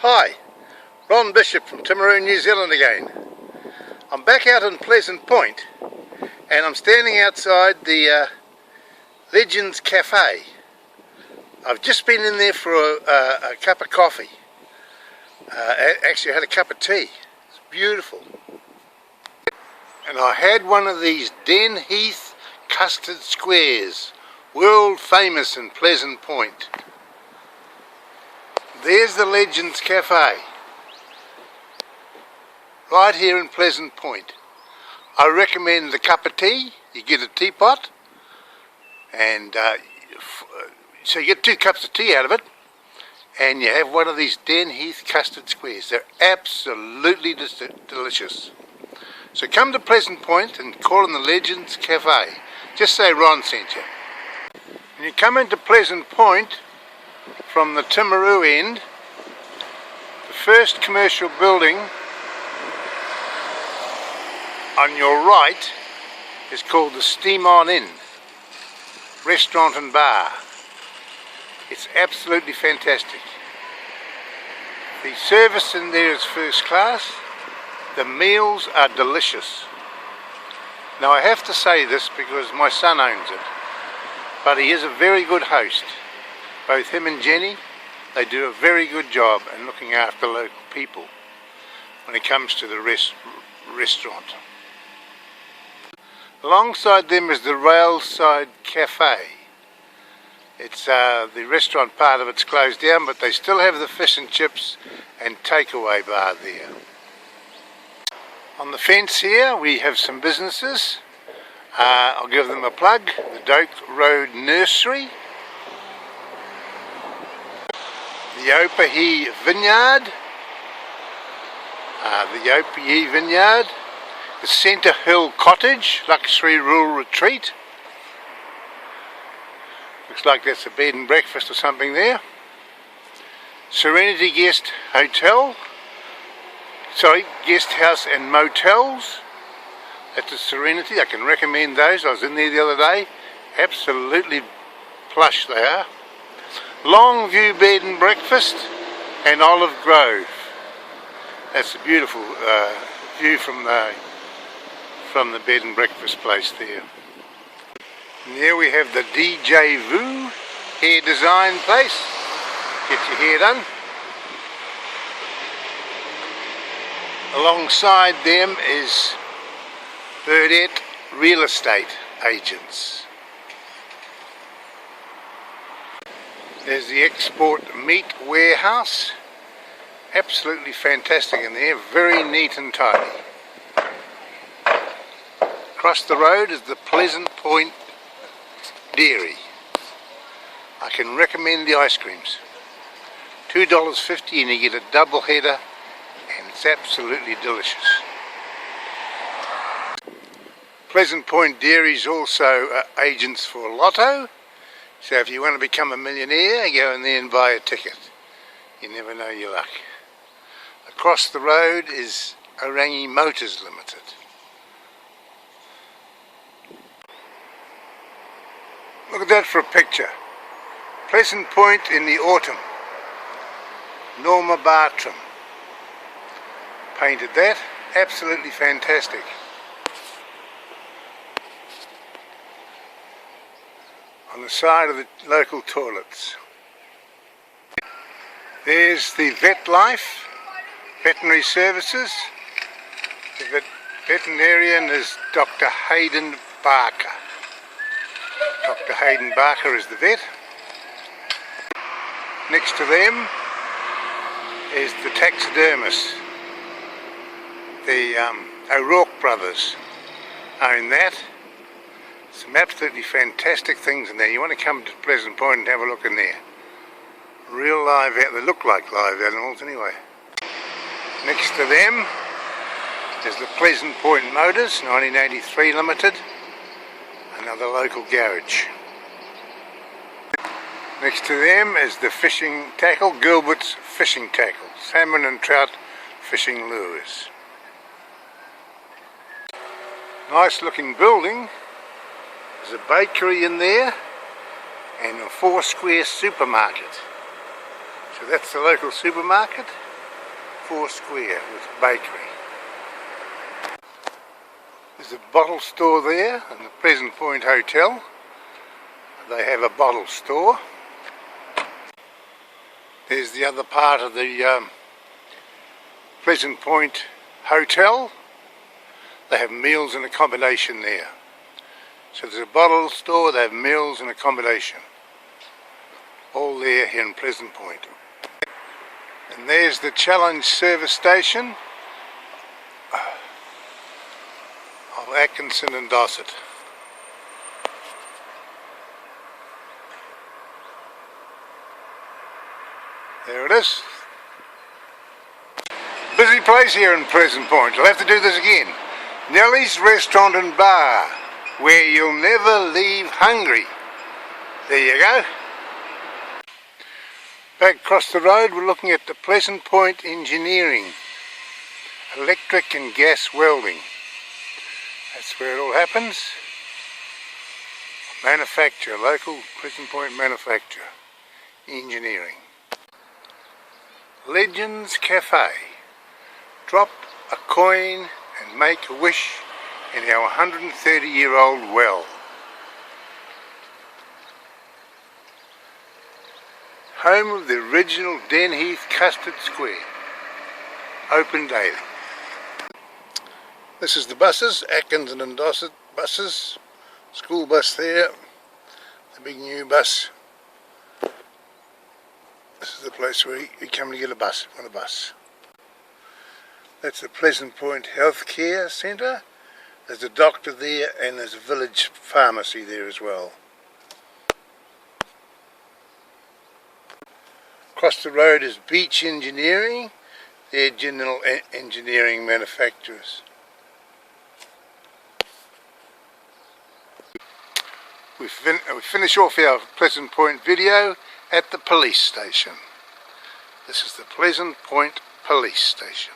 Hi, Ron Bishop from Timaru, New Zealand again. I'm back out in Pleasant Point and I'm standing outside the Legends Cafe. I've just been in there for a cup of coffee. Actually I had a cup of tea. It's beautiful. And I had one of these Den Heath custard squares, world famous in Pleasant Point. There's the Legends Cafe, right here in Pleasant Point. I recommend the cup of tea. You get a teapot, and so you get 2 cups of tea out of it, and you have one of these Den Heath custard squares. They're absolutely delicious. So come to Pleasant Point and call in the Legends Cafe. Just say Ron sent you. When you come into Pleasant Point from the Timaru end, the first commercial building on your right is called the Steam On Inn restaurant and bar. It's absolutely fantastic. The service in there is first class. The meals are delicious. Now I have to say this because my son owns it, but he is a very good host. Both him and Jenny, they do a very good job in looking after local people when it comes to the restaurant. Alongside them is the Railside Cafe. It's the restaurant part of it's closed down, but they still have the fish and chips and takeaway bar there. On the fence here we have some businesses. I'll give them a plug. The Doak Road Nursery, the Opahi Vineyard, the Centre Hill Cottage, luxury rural retreat. Looks like that's a bed and breakfast or something there. Serenity Guest House and Motels. That's a Serenity. I can recommend those. I was in there the other day. Absolutely plush they are. Longview Bed and Breakfast and Olive Grove. That's a beautiful view from the bed and breakfast place there. And there we have the DJ Vu hair design place. Get your hair done. Alongside them is Burdette Real Estate Agents. There's the Export Meat Warehouse. Absolutely fantastic in there, very neat and tidy. Across the road is the Pleasant Point Dairy. I can recommend the ice creams. $2.50 and you get a double header and it's absolutely delicious. Pleasant Point Dairy is also agents for Lotto. So if you want to become a millionaire, go in there and buy a ticket. You never know your luck. Across the road is Orangi Motors Limited. Look at that for a picture. Pleasant Point in the autumn. Norma Bartram painted that. Absolutely fantastic. On the side of the local toilets. There's the Vet Life, Veterinary Services. The veterinarian is Dr. Hayden Barker. Dr. Hayden Barker is the vet. Next to them is the taxidermist. The O'Rourke brothers own that. Some absolutely fantastic things in there. You want to come to Pleasant Point and have a look in there. Real live, they look like live animals anyway. Next to them is the Pleasant Point Motors, 1983 Limited, another local garage. Next to them is the fishing tackle, Gilbert's Fishing Tackle, salmon and trout fishing lures. Nice looking building. There's a bakery in there and a 4 square supermarket. So that's the local supermarket. 4 square with a bakery. There's a bottle store there in the Pleasant Point Hotel. They have a bottle store. There's the other part of the Pleasant Point Hotel. They have meals and accommodation there. So there's a bottle store, they have meals and accommodation. All there here in Pleasant Point. And there's the Challenge service station of Atkinson and Dossett. There it is. Busy place here in Pleasant Point. I'll have to do this again. Nellie's Restaurant and Bar, where you'll never leave hungry. There you go. Back across the road we're looking at the Pleasant Point Engineering. Electric and gas welding. That's where it all happens. Manufacturer, local Pleasant Point manufacturer. Engineering. Legends Cafe. Drop a coin and make a wish in our 130-year-old well. Home of the original Denheath Custard Square. Open daily. This is the buses, Atkinson and Dossett buses. School bus there, the big new bus. This is the place where you come to get a bus, on a bus. That's the Pleasant Point Healthcare Centre. There's a doctor there and there's a village pharmacy there as well. Across the road is Beach Engineering. They're general engineering manufacturers. We finish off our Pleasant Point video at the police station. This is the Pleasant Point Police Station.